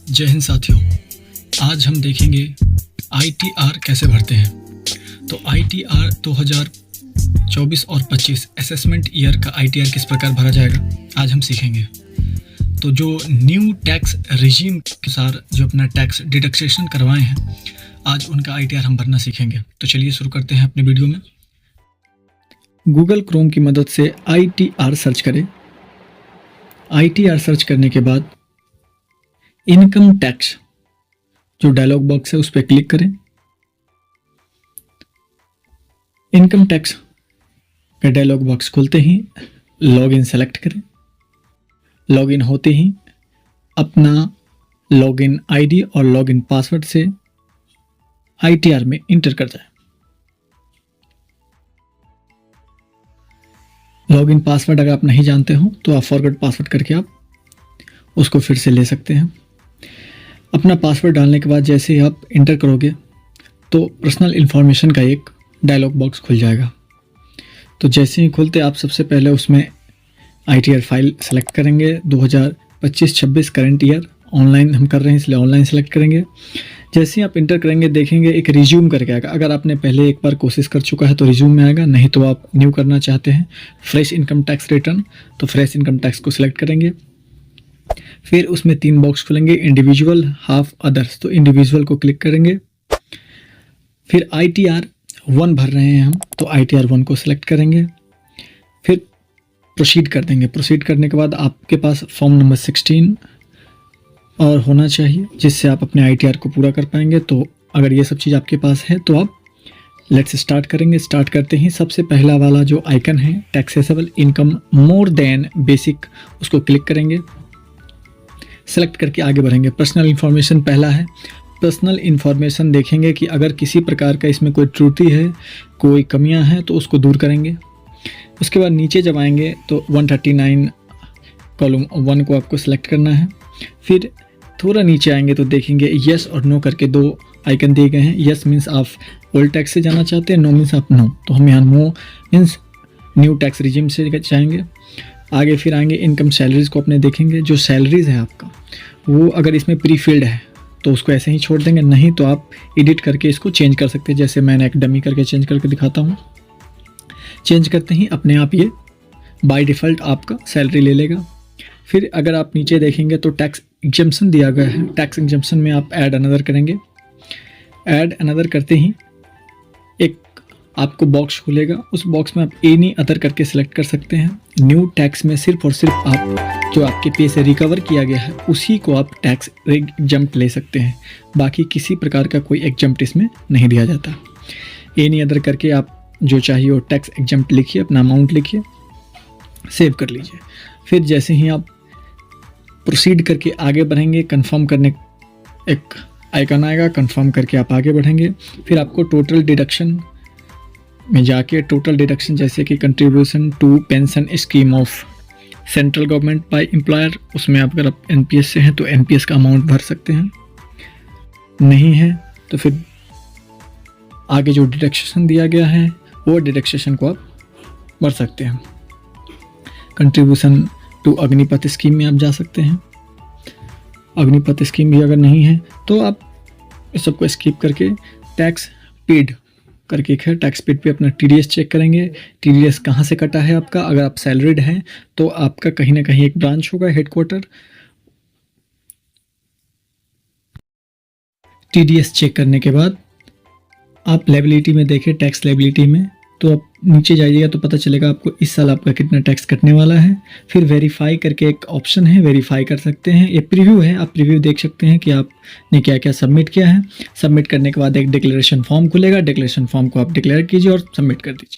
जय हिंद साथियों, आज हम देखेंगे आईटीआर कैसे भरते हैं। तो आईटीआर 2024 और 25 असेसमेंट ईयर का आईटीआर किस प्रकार भरा जाएगा आज हम सीखेंगे। तो जो न्यू टैक्स रिजीम के अनुसार जो अपना टैक्स डिडक्शन करवाए हैं, आज उनका आईटीआर हम भरना सीखेंगे। तो चलिए शुरू करते हैं अपने वीडियो में। गूगल क्रोम की मदद से आईटीआर सर्च करें। आईटीआर सर्च करने के बाद इनकम टैक्स जो डायलॉग बॉक्स है उस पर क्लिक करें। इनकम टैक्स का डायलॉग बॉक्स खुलते ही लॉगिन सेलेक्ट करें। लॉगिन होते ही अपना लॉगिन आईडी और लॉगिन पासवर्ड से आईटीआर में इंटर कर जाए। लॉगिन पासवर्ड अगर आप नहीं जानते हो तो आप फॉरगेट पासवर्ड करके आप उसको फिर से ले सकते हैं। अपना पासवर्ड डालने के बाद जैसे ही आप इंटर करोगे तो पर्सनल इन्फॉर्मेशन का एक डायलॉग बॉक्स खुल जाएगा। तो जैसे ही खुलते आप सबसे पहले उसमें आईटीआर फाइल सेलेक्ट करेंगे। 2025-26 करंट ईयर ऑनलाइन हम कर रहे हैं इसलिए ऑनलाइन सेलेक्ट करेंगे। जैसे ही आप इंटर करेंगे देखेंगे एक रिज्यूम करके आएगा। अगर आपने पहले एक बार कोशिश कर चुका है तो रिज्यूम में आएगा, नहीं तो आप न्यू करना चाहते हैं फ्रेश इनकम टैक्स रिटर्न तो फ्रेश इनकम टैक्स को सिलेक्ट करेंगे। फिर उसमें 3 बॉक्स खुलेंगे, इंडिविजुअल, हाफ, अदर्स। तो इंडिविजुअल को क्लिक करेंगे। फिर आईटीआर 1 भर रहे हैं हम तो आईटीआर 1 को सिलेक्ट करेंगे। फिर प्रोसीड कर देंगे। प्रोसीड करने के बाद आपके पास फॉर्म नंबर 16 और होना चाहिए जिससे आप अपने आईटीआर को पूरा कर पाएंगे। तो अगर ये सब चीज़ आपके पास है तो आप लेट्स स्टार्ट करेंगे। स्टार्ट करते ही सबसे पहला वाला जो आइकन है taxable income more than basic, उसको क्लिक करेंगे। सेलेक्ट करके आगे बढ़ेंगे। पर्सनल इन्फॉर्मेशन पहला है। पर्सनल इन्फॉर्मेशन देखेंगे कि अगर किसी प्रकार का इसमें कोई त्रुटि है, कोई कमियां हैं तो उसको दूर करेंगे। उसके बाद नीचे जब आएंगे तो 139 कॉलम 1 को आपको सेलेक्ट करना है। फिर थोड़ा नीचे आएंगे तो देखेंगे यस और नो करके 2 आइकन दिए गए हैं। यस मीन्स आप ओल्ड टैक्स से जाना चाहते हैं, नो मीन्स आप नो। तो हम यहाँ no means new tax regime से जाएंगे। आगे फिर आएंगे इनकम सैलरीज़ को अपने देखेंगे। जो सैलरीज़ है आपका वो अगर इसमें प्री फिल्ड है तो उसको ऐसे ही छोड़ देंगे, नहीं तो आप एडिट करके इसको चेंज कर सकते हैं। जैसे मैंने एक डमी करके चेंज करके दिखाता हूँ। चेंज करते ही अपने आप ये बाय डिफ़ॉल्ट आपका सैलरी ले लेगा। फिर अगर आप नीचे देखेंगे तो टैक्स एग्जम्पशन दिया गया है। टैक्स एग्जम्पशन में आप ऐड अनदर करेंगे। ऐड अनदर करते ही एक आपको बॉक्स खुलेगा। उस बॉक्स में आप एनी अदर करके सिलेक्ट कर सकते हैं। न्यू टैक्स में सिर्फ और सिर्फ आप जो आपके पे से रिकवर किया गया है उसी को आप टैक्स एग्जम्प्ट ले सकते हैं। बाकी किसी प्रकार का कोई एग्जम्प्ट इसमें नहीं दिया जाता। एनी अदर करके आप जो चाहिए वो टैक्स एग्जम्प्ट लिखिए, अपना अमाउंट लिखिए, सेव कर लीजिए। फिर जैसे ही आप प्रोसीड करके आगे बढ़ेंगे, कंफर्म करने एक आइकन आएगा, कंफर्म करके आप आगे बढ़ेंगे। फिर आपको टोटल डिडक्शन में जाके टोटल डिडक्शन जैसे कि contribution to pension scheme of central government by employer, उसमें अगर आप एनपीएस से हैं तो एनपीएस का अमाउंट भर सकते हैं। नहीं है तो फिर आगे जो डिडक्शन दिया गया है वो डिडक्शन को आप भर सकते हैं। कंट्रीब्यूशन टू अग्निपथ स्कीम में आप जा सकते हैं। अग्निपथ स्कीम भी अगर नहीं है तो आप इस सबको स्किप करके टैक्स पेड करके एक है, टैक्स पेड पे अपना टीडीएस चेक करेंगे। टीडीएस कहाँ से कटा है आपका। अगर आप सैलरीड हैं तो आपका कहीं ना कहीं एक ब्रांच होगा, हेडक्वार्टर। टीडीएस चेक करने के बाद आप लायबिलिटी में देखें, टैक्स लायबिलिटी में तो आप नीचे जाइएगा तो पता चलेगा आपको इस साल आपका कितना टैक्स कटने वाला है। फिर वेरीफाई करके एक ऑप्शन है, वेरीफाई कर सकते हैं। ये प्रीव्यू है, आप प्रीव्यू देख सकते हैं कि आपने क्या क्या सबमिट किया है। सबमिट करने के बाद एक डिक्लेरेशन फॉर्म खुलेगा। डिक्लेरेशन फॉर्म को आप डिक्लेयर कीजिए और सबमिट कर दीजिए।